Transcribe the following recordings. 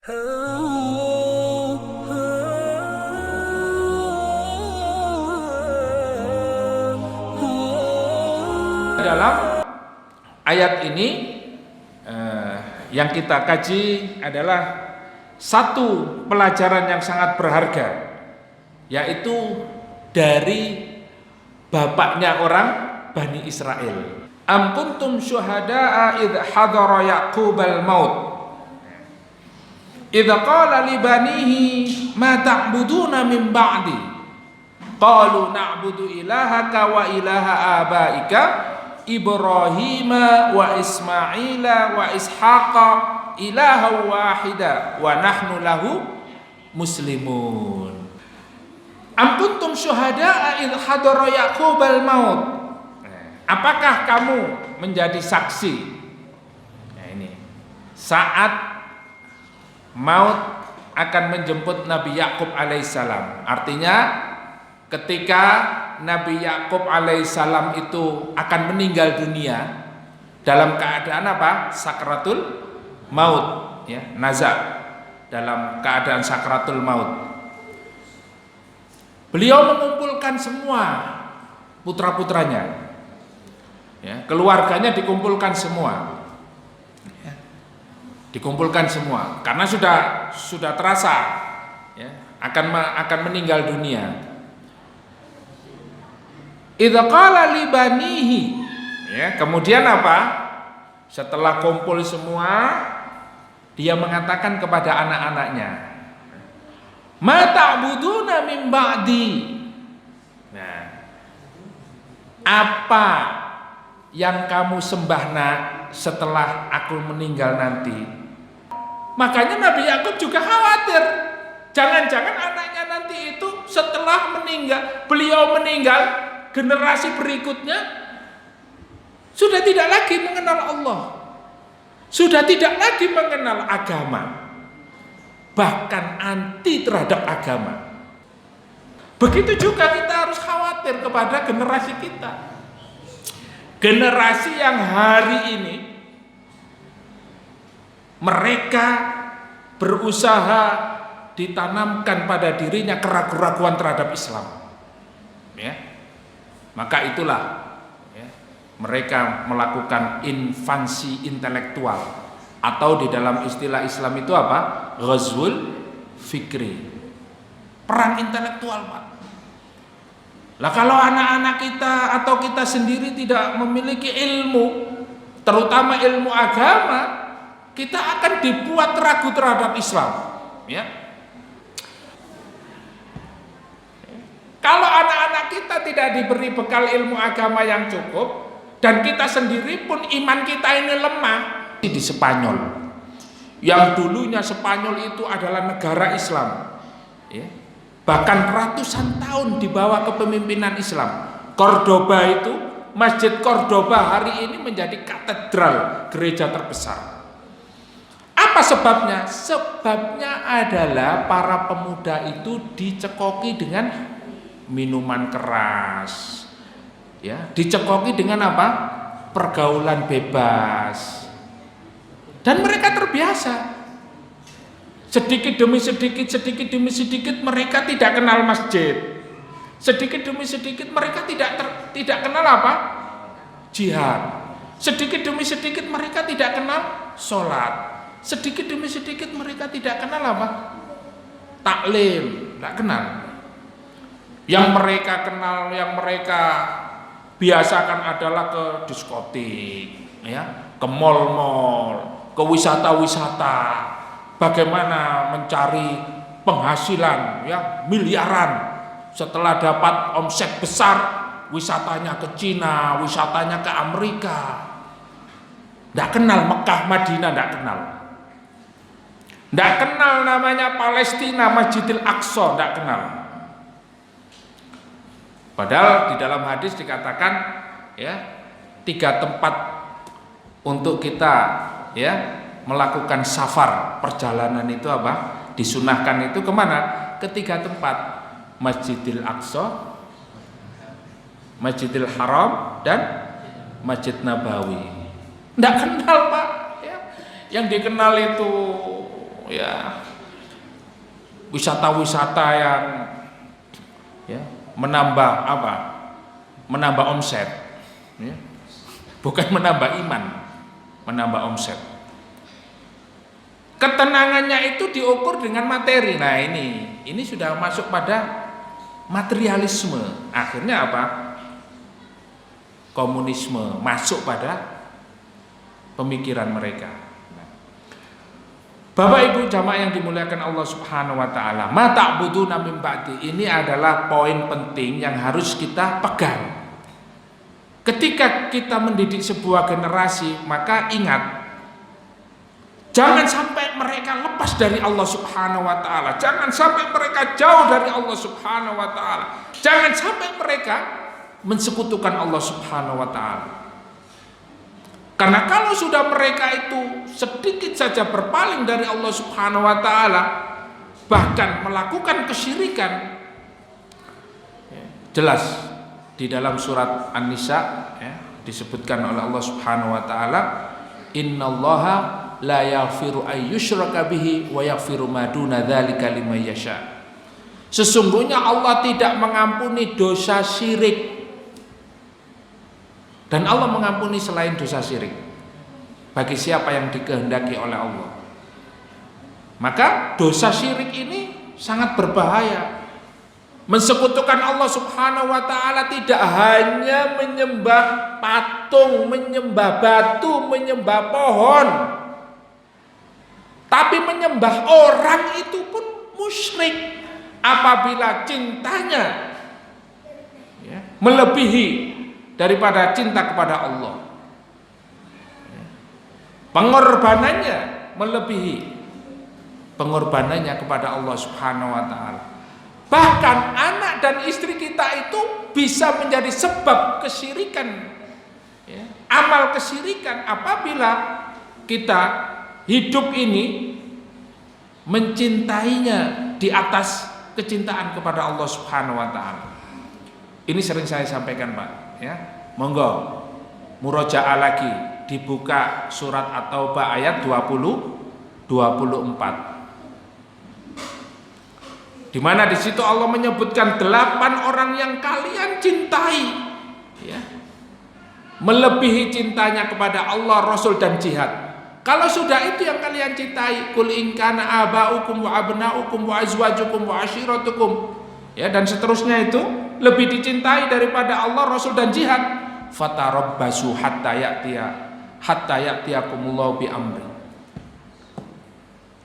Dalam ayat ini yang kita kaji adalah satu pelajaran yang sangat berharga, yaitu dari bapaknya orang Bani Israel. Am kuntum syuhada'a idh hadara Ya'qubal maut idh qala li banihi ma ta'buduna min ba'di qalu na'budu ilahaka wa ilaha abaika Ibrahima wa Ismaila wa Ishaqa ilaha wahida wa nahnu lahu muslimun. Am kuntum syuhada'a idh hadara Ya'qubal maut. Apakah kamu menjadi saksi? Nah ini, saat maut akan menjemput Nabi Yakub alaihissalam. Artinya ketika Nabi Yakub alaihissalam itu akan meninggal dunia dalam keadaan apa? Sakratul maut, ya, nazar, dalam keadaan sakratul maut. Beliau mengumpulkan semua putra-putranya, ya, keluarganya dikumpulkan semua, ya, dikumpulkan semua karena sudah terasa, ya, akan meninggal dunia. Idza qala li banihi, ya, kemudian apa? Setelah kumpul semua, dia mengatakan kepada anak-anaknya, ma ta'buduna min ba'di. Nah, apa yang kamu sembah setelah aku meninggal nanti? Makanya Nabi Yakub juga khawatir, jangan-jangan anaknya nanti itu setelah beliau meninggal, generasi berikutnya sudah tidak lagi mengenal Allah, sudah tidak lagi mengenal agama, bahkan anti terhadap agama. Begitu juga kita harus khawatir kepada generasi kita, generasi yang hari ini mereka berusaha ditanamkan pada dirinya keraguan-keraguan terhadap Islam, ya. Maka itulah, ya, mereka melakukan invasi intelektual, atau di dalam istilah Islam itu apa? Ghazwul fikri, perang intelektual, Pak. Lah kalau anak-anak kita atau kita sendiri tidak memiliki ilmu, terutama ilmu agama, kita akan dibuat ragu terhadap Islam, ya. Kalau anak-anak kita tidak diberi bekal ilmu agama yang cukup, dan kita sendiri pun iman kita ini lemah. Di Spanyol, yang dulunya Spanyol itu adalah negara Islam, ya, bahkan ratusan tahun di bawah kepemimpinan Islam. Cordoba itu, Masjid Cordoba hari ini menjadi katedral gereja terbesar. Apa sebabnya? Sebabnya adalah para pemuda itu dicekoki dengan minuman keras, ya, dicekoki dengan apa? Pergaulan bebas, dan mereka terbiasa. Sedikit demi sedikit mereka tidak kenal masjid. Sedikit demi sedikit mereka tidak kenal apa? Jihad. Sedikit demi sedikit mereka tidak kenal sholat. Sedikit demi sedikit mereka tidak kenal apa? Taklim, tidak kenal. Yang mereka kenal, yang mereka biasakan adalah ke diskotik, ya, ke mal-mal, ke wisata-wisata. Bagaimana mencari penghasilan, ya, miliaran. Setelah dapat omset besar, wisatanya ke Cina, wisatanya ke Amerika. Tidak kenal Mekah, Madinah, tidak kenal. Tidak kenal namanya Palestina, Masjidil Aqsa, tidak kenal. Padahal di dalam hadis dikatakan, ya, 3 tempat untuk kita, ya, melakukan safar, perjalanan itu apa? Disunahkan itu kemana? Ke 3 tempat: Masjidil Aqsa, Masjidil Haram, dan Masjid Nabawi. Tidak kenal, Pak, ya. Yang dikenal itu ya wisata-wisata yang ya menambah apa? Menambah omset, ya. Bukan menambah iman, menambah omset. Ketenangannya itu diukur dengan materi. Nah ini sudah masuk pada materialisme. Akhirnya apa? Komunisme masuk pada pemikiran mereka. Bapak Ibu jamaah yang dimuliakan Allah Subhanahu wa taala, ma ta'buduna min ba'di, ini adalah poin penting yang harus kita pegang. Ketika kita mendidik sebuah generasi, maka ingat, jangan sampai mereka lepas dari Allah Subhanahu wa taala, jangan sampai mereka jauh dari Allah Subhanahu wa taala, jangan sampai mereka mensekutukan Allah Subhanahu wa taala. Karena kalau sudah mereka itu sedikit saja berpaling dari Allah Subhanahu wa taala, bahkan melakukan kesyirikan, jelas di dalam surat An-Nisa ya, disebutkan oleh Allah Subhanahu wa taala, innallaha la yaghfiru ay yushraka bihi wa yaghfiru ma duna dzalika liman yasha. Sesungguhnya Allah tidak mengampuni dosa syirik, dan Allah mengampuni selain dosa syirik bagi siapa yang dikehendaki oleh Allah. Maka dosa syirik ini sangat berbahaya. Mensekutukan Allah Subhanahu wa taala tidak hanya menyembah patung, menyembah batu, menyembah pohon, tapi menyembah orang itu pun musyrik apabila cintanya ya, melebihi daripada cinta kepada Allah. Pengorbanannya melebihi pengorbanannya kepada Allah Subhanahu wa taala. Bahkan anak dan istri kita itu bisa menjadi sebab kesyirikan ya, amal kesyirikan apabila kita hidup ini mencintainya di atas kecintaan kepada Allah Subhanahu wa taala. Ini sering saya sampaikan, Pak. Ya, monggo murojaah lagi, dibuka surat At-Taubah ayat 24, di mana di situ Allah menyebutkan 8 orang yang kalian cintai, ya, melebihi cintanya kepada Allah, Rasul dan jihad. Kalau sudah itu yang kalian cintai, kul in kana aba'ukum wa abna'ukum wa azwajukum wa ashiratukum, ya, dan seterusnya itu lebih dicintai daripada Allah, Rasul dan jihad. Fatarabbasu hatta ya'tiyakumullahu bi amri.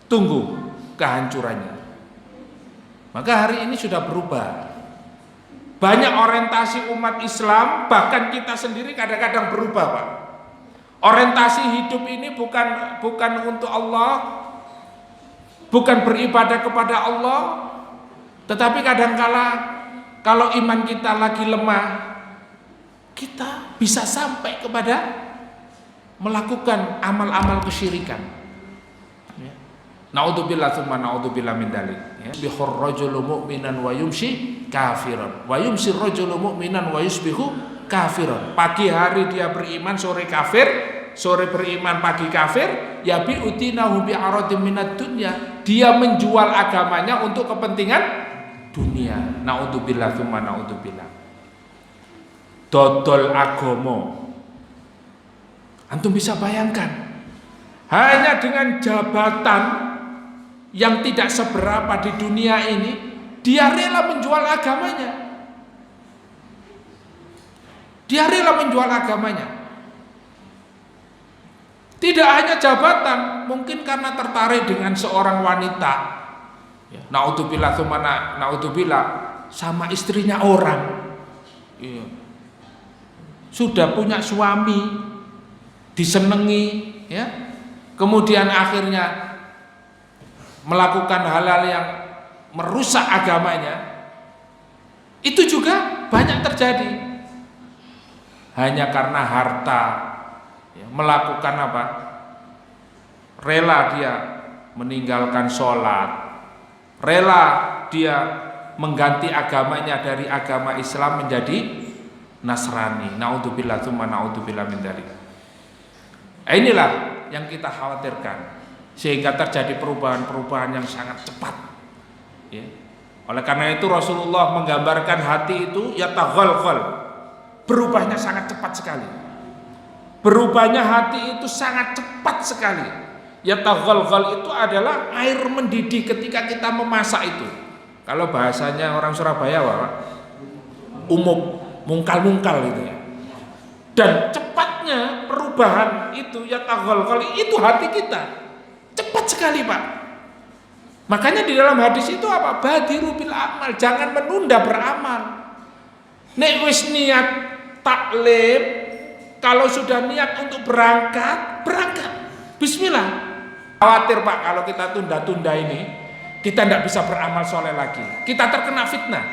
Tunggu kehancurannya. Maka hari ini sudah berubah. Banyak orientasi umat Islam, bahkan kita sendiri kadang-kadang berubah, Pak. Orientasi hidup ini bukan untuk Allah, bukan beribadah kepada Allah, tetapi kadangkala kalau iman kita lagi lemah, kita bisa sampai kepada melakukan amal-amal kesyirikan. Ya. Naudzubillah tsumma naudzubillah min dzalik. Ya. Bihur rajulu mu'minan wa yumsi kafiran. Wa yumsi rajulu mu'minan wa yusbihu kafiran. Pagi hari dia beriman, sore kafir, sore beriman, pagi kafir. Ya bi utinahu bi aradim minad dunya. Dia menjual agamanya untuk kepentingan dunia. Naudzubillah tsumma naudzubillah. Dodol agama. Antum bisa bayangkan, hanya dengan jabatan yang tidak seberapa di dunia ini, dia rela menjual agamanya. Dia rela menjual agamanya. Tidak hanya jabatan, mungkin karena tertarik dengan seorang wanita. Naudzubillah tsumma naudzubillah, sama istrinya orang. Iya. Sudah punya suami, disenengi, ya, kemudian akhirnya melakukan hal-hal yang merusak agamanya. Itu juga banyak terjadi. Hanya karena harta, ya, melakukan apa? Rela dia meninggalkan sholat, rela dia mengganti agamanya dari agama Islam menjadi Nasrani. Naudzubillah tsumma naudzubillah min dzalik. Inilah yang kita khawatirkan. sehingga terjadi perubahan-perubahan yang sangat cepat. Ya. Oleh karena itu Rasulullah menggambarkan hati itu yataghalghal, berubahnya sangat cepat sekali. Berubahnya hati itu sangat cepat sekali. Yataghalghal itu adalah air mendidih ketika kita memasak itu. Kalau bahasanya orang Surabaya, Pak, mungkal-mungkal gitu ya. Dan cepatnya perubahan itu yataghalghal itu hati kita. Cepat sekali, Pak. Makanya di dalam hadis itu apa? Badiru bil amal, jangan menunda beramal. Nek wis niat taklim, kalau sudah niat untuk berangkat, bismillah. Khawatir, Pak, kalau kita tunda-tunda ini, kita tidak bisa beramal soleh lagi. Kita terkena fitnah.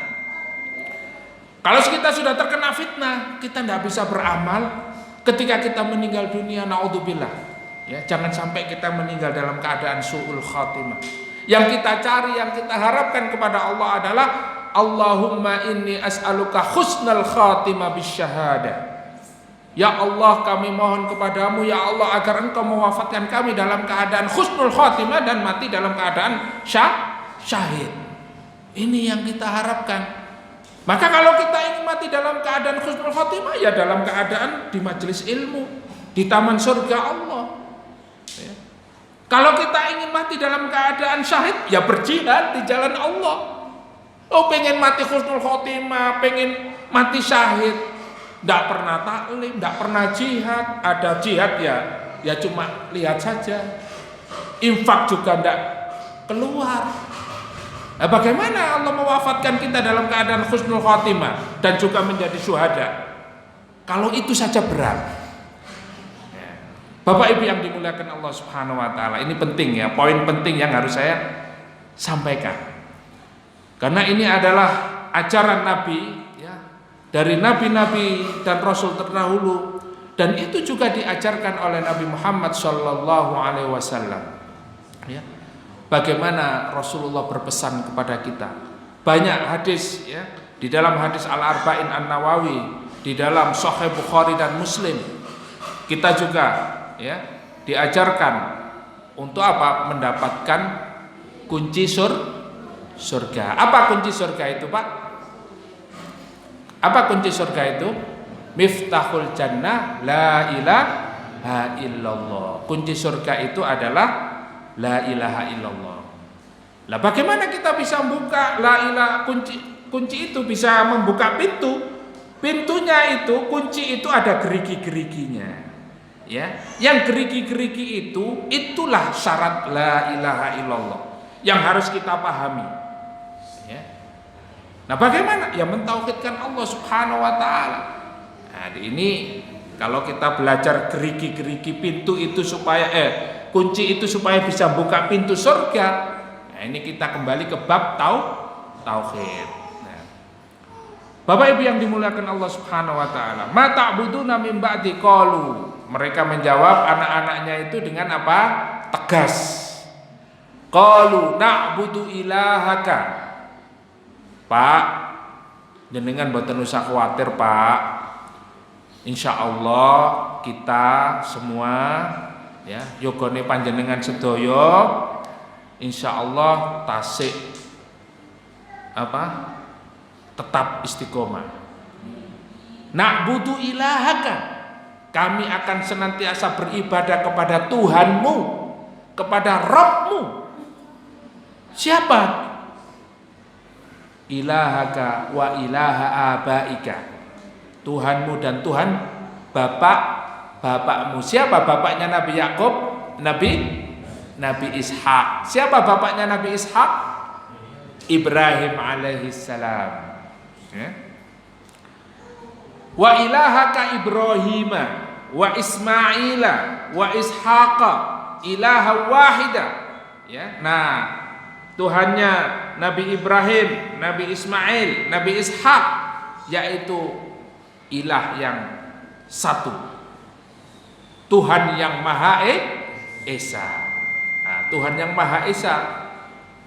Kalau kita sudah terkena fitnah, kita tidak bisa beramal ketika kita meninggal dunia, naudzubillah. Ya, jangan sampai kita meninggal dalam keadaan su'ul khatimah. Yang kita cari, yang kita harapkan kepada Allah adalah Allahumma inni as'aluka husnal khatimah bisyahadah. Ya Allah, kami mohon kepadamu ya Allah agar engkau mewafatkan kami dalam keadaan husnul khatimah dan mati dalam keadaan syahid. Ini yang kita harapkan. Maka kalau kita ingin mati dalam keadaan husnul khatimah, ya dalam keadaan di majelis ilmu, di taman surga Allah. Ya. Kalau kita ingin mati dalam keadaan syahid, ya berjihad di jalan Allah. Oh, pengen mati husnul khatimah, pengen mati syahid, tidak pernah taklim, tidak pernah jihad. Ada jihad ya cuma lihat saja. Infak juga tidak keluar. Nah, bagaimana Allah mewafatkan kita dalam keadaan husnul khatimah dan juga menjadi syuhada? Kalau itu saja berat. Bapak Ibu yang dimuliakan Allah Subhanahu wa taala, ini penting ya, poin penting yang harus saya sampaikan. Karena ini adalah ajaran Nabi dari nabi-nabi dan rasul terdahulu, dan itu juga diajarkan oleh Nabi Muhammad sallallahu alaihi wasallam. Ya. Bagaimana Rasulullah berpesan kepada kita? Banyak hadis ya, di dalam hadis Al-Arba'in An-Nawawi, di dalam Sahih Bukhari dan Muslim. Kita juga ya diajarkan untuk apa? Mendapatkan kunci surga. Apa kunci surga itu, Pak? Apa kunci surga itu? Miftahul jannah la ilaha illallah. Kunci surga itu adalah la ilaha illallah. Lah bagaimana kita bisa membuka la ilaha, kunci itu bisa membuka pintu? Pintunya itu, kunci itu ada gerigi-geriginya. Ya, yang gerigi-gerigi itu itulah syarat la ilaha illallah yang harus kita pahami. Nah, bagaimana? Ya mentauhidkan Allah Subhanahu wa taala. Nah, ini kalau kita belajar gerigi-gerigi pintu itu supaya kunci itu supaya bisa buka pintu surga. Nah, ini kita kembali ke bab tauhid. Nah, Bapak Ibu yang dimuliakan Allah Subhanahu wa taala, ma ta'buduna min ba'di qalu. Mereka menjawab anak-anaknya itu dengan apa? Tegas. Qalu na'budu ilahaka. Pak, jenengan mboten usah khawatir, Pak. Insya Allah kita semua ya yogone panjenengan sedaya insya Allah tasik apa? Tetap istiqomah. Na'budu ilahaka. Kami akan senantiasa beribadah kepada Tuhanmu, kepada Rabbmu. Siapa? Ilahaka wa ilaha abaika. Tuhanmu dan Tuhan bapakmu. Siapa bapaknya Nabi Yakub? Nabi Ishak. Siapa bapaknya Nabi Ishak? Ibrahim alaihissalam. Ya. Wa ilahaka Ibrahima wa Ismaila wa Ishaqa ilaha wahida. Ya. Nah, Tuhannya Nabi Ibrahim, Nabi Ismail, Nabi Ishak, yaitu ilah yang satu, Tuhan yang Maha Esa. Nah, Tuhan yang Maha Esa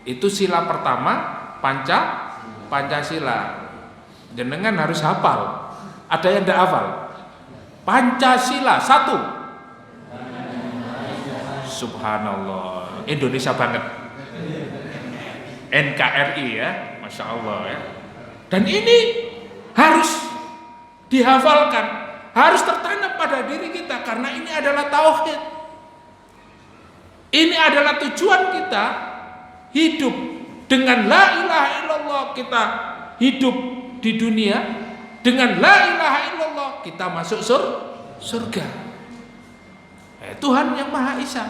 itu sila pertama Pancasila. Jenengan harus hafal. Ada yang tidak hafal? Pancasila satu. Subhanallah. Indonesia banget. NKRI ya, Masya Allah ya. Dan ini harus dihafalkan, harus tertanam pada diri kita, karena ini adalah tauhid. Ini adalah tujuan kita hidup. Dengan la ilaha illallah kita hidup di dunia, dengan la ilaha illallah kita masuk surga. Tuhan yang Maha Esa.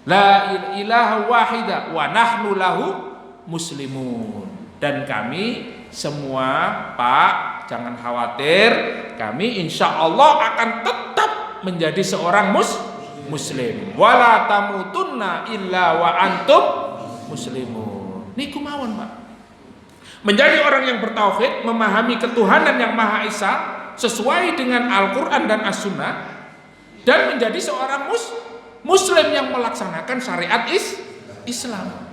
La ilaha wahida wa nahnu lahu muslimun. Dan kami semua, Pak, jangan khawatir, kami insya Allah akan tetap menjadi seorang muslim. Wala tamutunna illa wa antum muslimun. Niku mawon, Pak. Menjadi orang yang bertauhid, memahami ketuhanan yang Maha Esa sesuai dengan Al-Quran dan As-Sunnah, dan menjadi seorang muslim yang melaksanakan syariat Islam.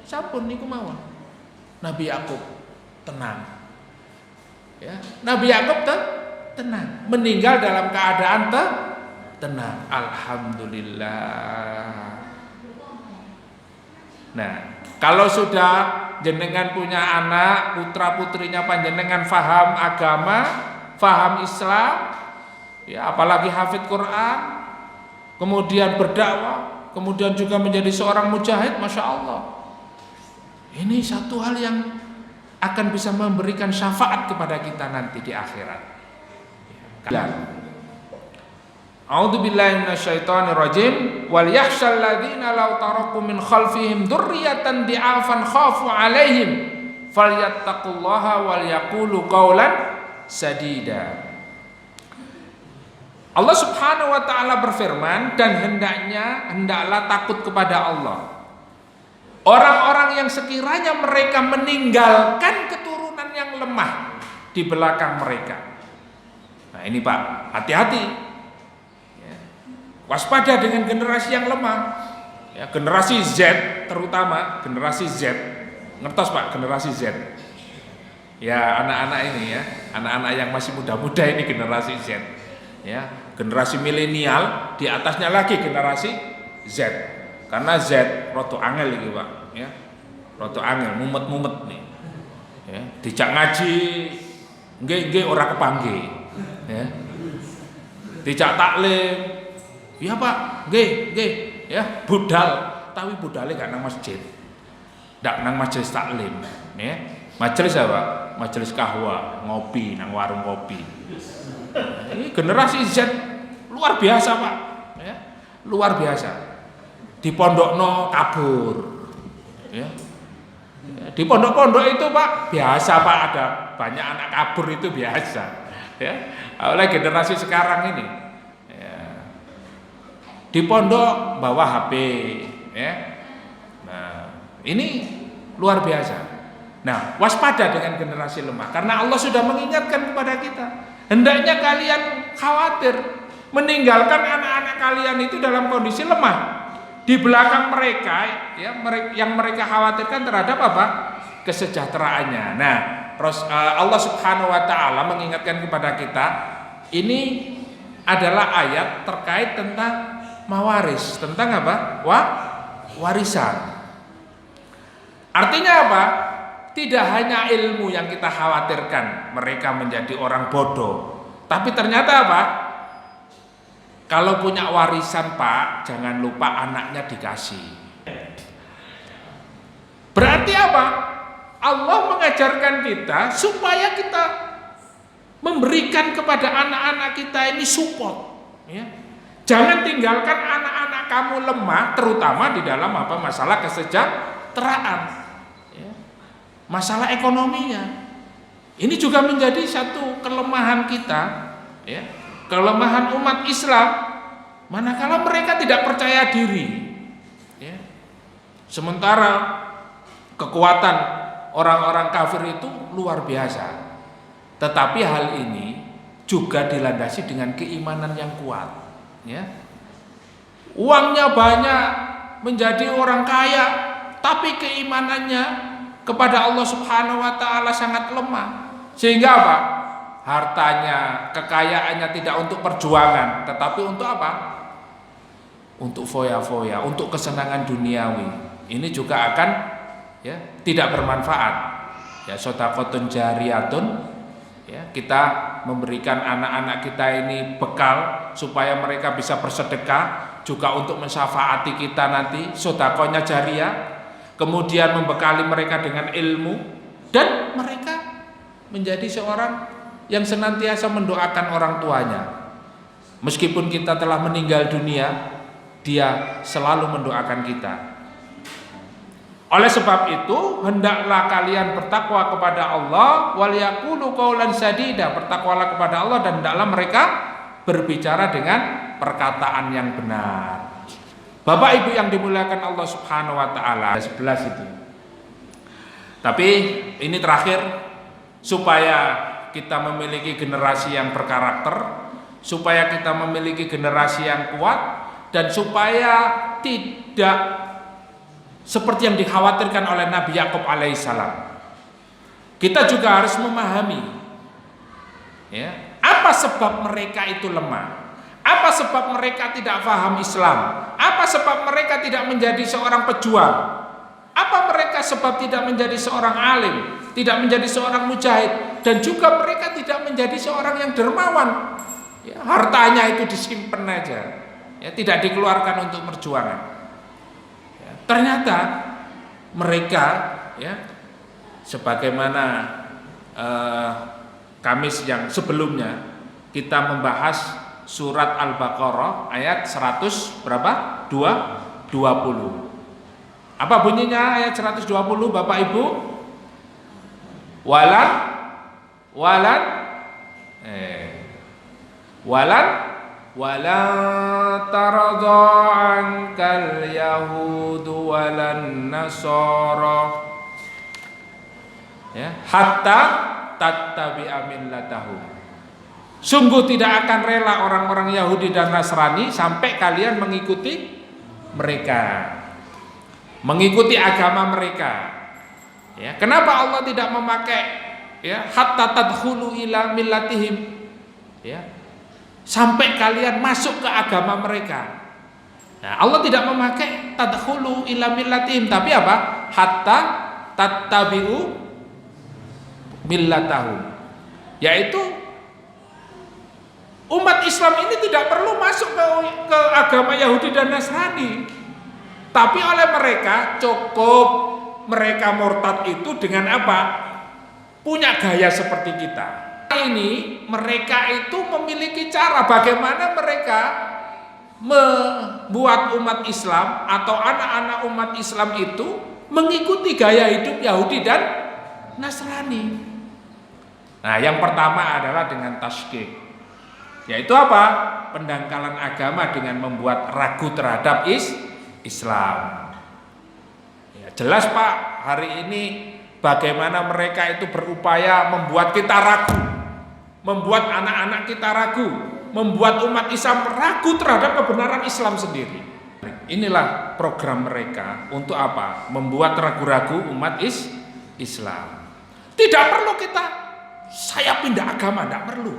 Sampun niku mawon. Nabi Yakub tenang. Ya, Nabi Yakub tenang, meninggal dalam keadaan tenang. Alhamdulillah. Nah, kalau sudah jenengan punya anak, putra putrinya panjenengan faham agama, faham Islam, ya apalagi hafid Quran, kemudian berdakwah, kemudian juga menjadi seorang mujahid, Masya Allah. Ini satu hal yang akan bisa memberikan syafaat kepada kita nanti di akhirat. A'udzubillahi minasyaitonirrajim. Wal yakhshal ladzina law taraku min khalfihim dzurriyyatan di'afan khafu 'alaihim falyattaqullaha wal yaqulu qawlan sadida. Allah Subhanahu wa taala berfirman, dan hendaklah takut kepada Allah orang-orang yang sekiranya mereka meninggalkan keturunan yang lemah di belakang mereka. Nah ini Pak, hati-hati ya. Waspada dengan generasi yang lemah ya, generasi Z terutama, generasi Z. Ngertos Pak, generasi Z ya, anak-anak ini ya, anak-anak yang masih muda-muda ini generasi Z ya. Generasi milenial, di atasnya lagi generasi Z. Karena Z roto angel iki Pak ya. Roto angel, mumet-mumet nih. Ya, dijak ngaji nggih ora kepanggih. Ya. Dijak taklim, iya Pak, nggih ya, budal, tapi budale gak nang masjid. Ndak nang majelis taklim, ya. Majelis apa? Majelis kahwa, ngopi nang warung kopi. Ini generasi Z luar biasa Pak ya, luar biasa. Di pondokno kabur ya. Di pondok-pondok itu Pak biasa Pak, ada banyak anak kabur itu biasa ya. Oleh generasi sekarang ini ya. Di pondok bawa HP ya. Nah ini luar biasa. Nah waspada dengan generasi lemah, karena Allah sudah mengingatkan kepada kita, hendaknya kalian khawatir meninggalkan anak-anak kalian itu dalam kondisi lemah. Di belakang mereka ya, yang mereka khawatirkan terhadap apa? Kesejahteraannya. Nah, Allah Subhanahu wa taala mengingatkan kepada kita, ini adalah ayat terkait tentang mawaris, tentang apa? Warisan. Artinya apa? Tidak hanya ilmu yang kita khawatirkan mereka menjadi orang bodoh, tapi ternyata apa? Kalau punya warisan Pak, jangan lupa anaknya dikasih. Berarti apa? Allah mengajarkan kita supaya kita memberikan kepada anak-anak kita ini support. Ya. Jangan tinggalkan anak-anak kamu lemah, terutama di dalam apa? Masalah kesejahteraan, ya. Masalah ekonominya. Ini juga menjadi satu kelemahan kita, ya. Kelemahan umat Islam, manakala mereka tidak percaya diri ya. Sementara kekuatan orang-orang kafir itu luar biasa, tetapi hal ini juga dilandasi dengan keimanan yang kuat ya. Uangnya banyak, menjadi orang kaya, tapi keimanannya kepada Allah Subhanahu wa taala sangat lemah, sehingga apa? Hartanya, kekayaannya tidak untuk perjuangan, tetapi untuk apa? untuk foya-foya, untuk kesenangan duniawi, ini juga akan ya tidak bermanfaat. Ya, sedekahun jariyatun, ya, kita memberikan anak-anak kita ini bekal supaya mereka bisa bersedekah, juga untuk mensyafaati kita nanti, sedekahnya jariyah, kemudian membekali mereka dengan ilmu, dan mereka menjadi seorang yang senantiasa mendoakan orang tuanya. Meskipun kita telah meninggal dunia, dia selalu mendoakan kita. Oleh sebab itu, hendaklah kalian bertakwa kepada Allah, wal yaqulu qaulan sadida, bertakwalah kepada Allah dan hendaklah mereka berbicara dengan perkataan yang benar. Bapak Ibu yang dimuliakan Allah Subhanahu wa taala, 11 itu. Tapi ini terakhir, supaya kita memiliki generasi yang berkarakter, supaya kita memiliki generasi yang kuat, dan supaya tidak seperti yang dikhawatirkan oleh Nabi Yakub alaihissalam, kita juga harus memahami ya, apa sebab mereka itu lemah, apa sebab mereka tidak paham Islam, apa sebab mereka tidak menjadi seorang pejuang, apa mereka sebab tidak menjadi seorang alim, tidak menjadi seorang mujahid, dan juga mereka tidak menjadi seorang yang dermawan ya, hartanya itu disimpan aja ya, tidak dikeluarkan untuk perjuangan. Ternyata mereka ya, sebagaimana Kamis yang sebelumnya kita membahas surat Al-Baqarah ayat 100 berapa? 20. Apa bunyinya ayat 120 Bapak Ibu? Walan wala taradha ankal yahudu walan nasara ya, hatta tattabi'a millatahum. Sungguh tidak akan rela orang-orang Yahudi dan Nasrani sampai kalian mengikuti mereka, mengikuti agama mereka ya. Kenapa Allah tidak memakai ya hatta tadkhulu ila millatihim ya, sampai kalian masuk ke agama mereka. Nah, Allah tidak memakai tadkhulu ila millatihim, tapi apa? Hatta tattabi'u millatahum. Yaitu umat Islam ini tidak perlu masuk ke agama Yahudi dan Nasrani. Tapi oleh mereka cukup mereka murtad itu dengan apa? Punya gaya seperti kita. Ini mereka itu memiliki cara bagaimana mereka membuat umat Islam atau anak-anak umat Islam itu mengikuti gaya hidup Yahudi dan Nasrani. Nah, yang pertama adalah dengan tasykik, yaitu apa? Pendangkalan agama dengan membuat ragu terhadap Islam. Ya, jelas Pak, hari ini bagaimana mereka itu berupaya membuat kita ragu, membuat anak-anak kita ragu, membuat umat Islam ragu terhadap kebenaran Islam sendiri. Inilah program mereka untuk apa? Membuat ragu-ragu umat Islam. Tidak perlu saya pindah agama, tidak perlu.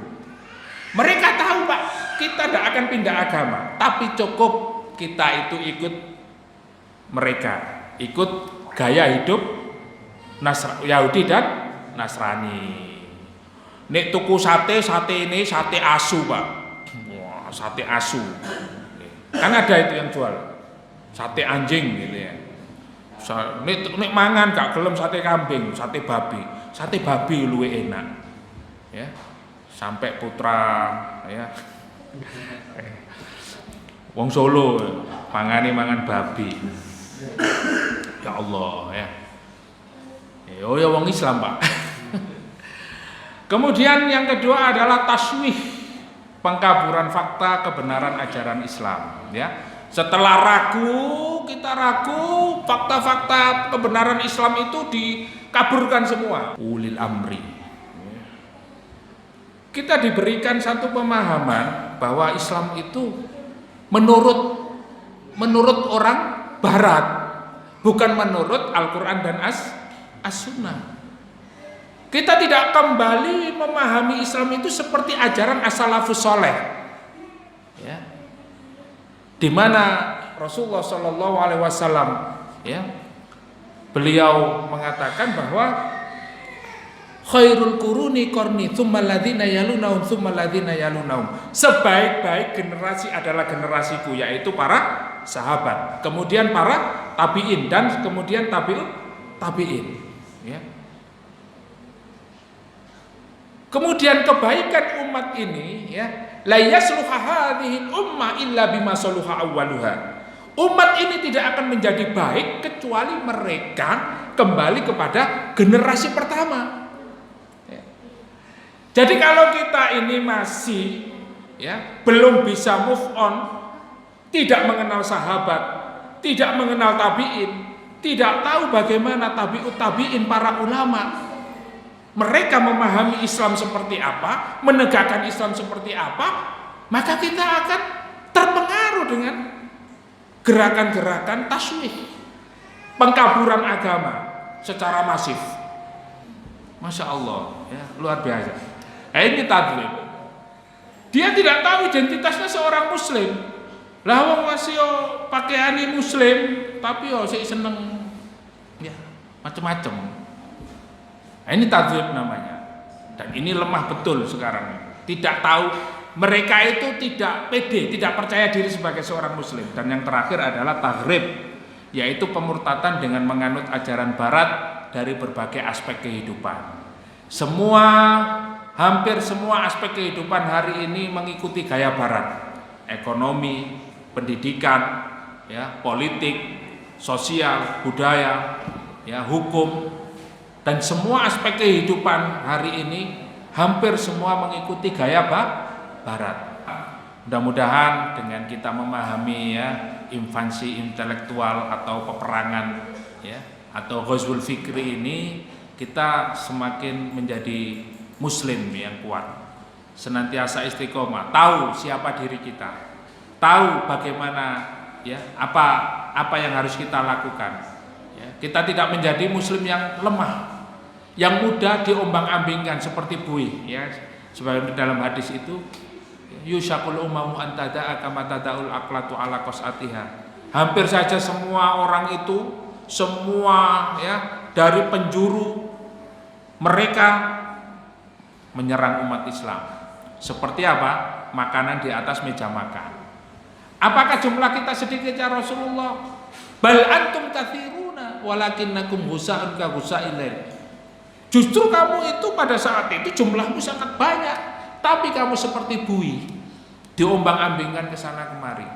Mereka tahu Pak, kita tidak akan pindah agama, tapi cukup kita itu ikut mereka, ikut gaya hidup Yahudi dan Nasrani. Nek tuku sate ini sate asu Pak. Wah, sate asu. Kan ada itu yang jual. Sate anjing gitu ya. Nek mangan gak gelem sate kambing, sate babi. Sate babi luwih enak. Ya. Sampai putra ya. Wong Solo mangan babi. Ya Allah ya. Oh ya wong Islam Pak. Kemudian yang kedua adalah taswih, pengkaburan fakta kebenaran ajaran Islam ya. Setelah kita ragu, fakta-fakta kebenaran Islam itu dikaburkan semua. Ulil amri. Kita diberikan satu pemahaman bahwa Islam itu menurut orang barat, bukan menurut Al-Qur'an dan As-Sunnah. Kita tidak kembali memahami Islam itu seperti ajaran as-salafus saleh. Ya. di mana Rasulullah Shallallahu Alaihi Wasallam ya, beliau mengatakan bahwa khairul quruni qarni tsummal ladzina yalunahum tsummal ladzina yalunahum. Sebaik-baik generasi adalah generasiku, yaitu para sahabat, kemudian para tabi'in, dan kemudian tabi'in ya. Kemudian kebaikan umat ini ya, la yasluha hadhil ummah illa bima saluha awwaluha. Umat ini tidak akan menjadi baik kecuali mereka kembali kepada generasi pertama. Jadi kalau kita ini masih ya belum bisa move on, tidak mengenal sahabat, tidak mengenal tabi'in, tidak tahu bagaimana tabi'ut tabi'in, para ulama, mereka memahami Islam seperti apa, menegakkan Islam seperti apa, maka kita akan terpengaruh dengan gerakan-gerakan taswih, pengkaburan agama secara masif. Masya Allah ya, luar biasa. Ini tadlib. Dia tidak tahu identitasnya seorang muslim. Lah wong masih pakaiani muslim, tapi sik seneng ya macam-macam. Ini tadlib namanya. Dan ini lemah betul sekarang. Tidak tahu, mereka itu tidak pede, tidak percaya diri sebagai seorang muslim. Dan yang terakhir adalah taghrib, yaitu pemurtatan dengan menganut ajaran barat dari berbagai aspek kehidupan. Hampir semua aspek kehidupan hari ini mengikuti gaya barat. Ekonomi, pendidikan, ya, politik, sosial, budaya, ya, hukum, dan semua aspek kehidupan hari ini hampir semua mengikuti gaya barat. Mudah-mudahan dengan kita memahami ya invasi intelektual atau peperangan ya atau ghazwul fikri ini, kita semakin menjadi muslim yang kuat, senantiasa istiqomah, tahu siapa diri kita, tahu bagaimana ya apa yang harus kita lakukan ya. Kita tidak menjadi muslim yang lemah, yang mudah diombang-ambingkan seperti buih ya, sebagai dalam hadis itu yusyakul umamu antada kama tadaul aqlatu ala qasatiha. Hampir saja semua orang itu, semua ya dari penjuru mereka menyerang umat Islam. Seperti apa? Makanan di atas meja makan. Apakah jumlah kita sedikit ya Rasulullah? Bal antum katsiruna walakinnakum husa'un ka husa'il lail. Justru kamu itu pada saat itu jumlahmu sangat banyak, tapi kamu seperti buih, diombang-ambingkan ke sana kemari.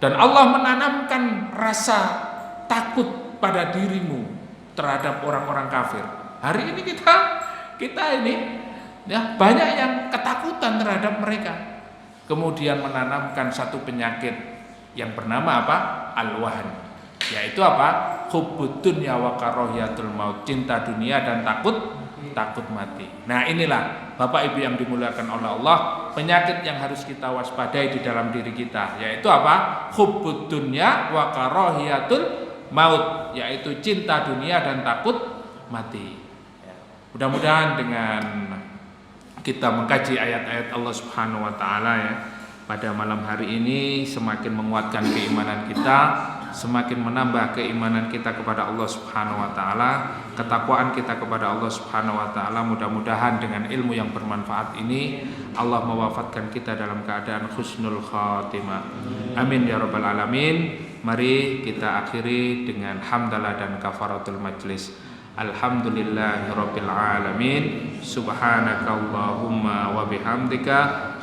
Dan Allah menanamkan rasa takut pada dirimu terhadap orang-orang kafir. Hari ini kita ini ya banyak yang ketakutan terhadap mereka. Kemudian menanamkan satu penyakit yang bernama apa? Al-wahn. Yaitu apa? Hubbud dunya wa karahiyatul maut, cinta dunia dan takut mati. Nah, inilah Bapak Ibu yang dimuliakan oleh Allah, penyakit yang harus kita waspadai di dalam diri kita, yaitu apa? Hubbud dunya wa karahiyatul maut, yaitu cinta dunia dan takut mati. Mudah-mudahan dengan kita mengkaji ayat-ayat Allah Subhanahu wa taala ya pada malam hari ini semakin menguatkan keimanan kita, semakin menambah keimanan kita kepada Allah Subhanahu wa taala, ketakwaan kita kepada Allah Subhanahu wa taala. Mudah-mudahan dengan ilmu yang bermanfaat ini Allah mewafatkan kita dalam keadaan husnul khatimah. Amin ya rabbal alamin. Mari kita akhiri dengan hamdalah dan kafaratul majlis. Alhamdulillahirabbil alamin. Subhanakallahumma wa bihamdika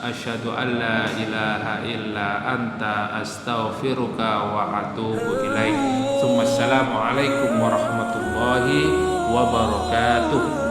asyhadu an la ilaha illa anta astaghfiruka wa atubu ilaik. Assalamualaikum warahmatullahi wabarakatuh.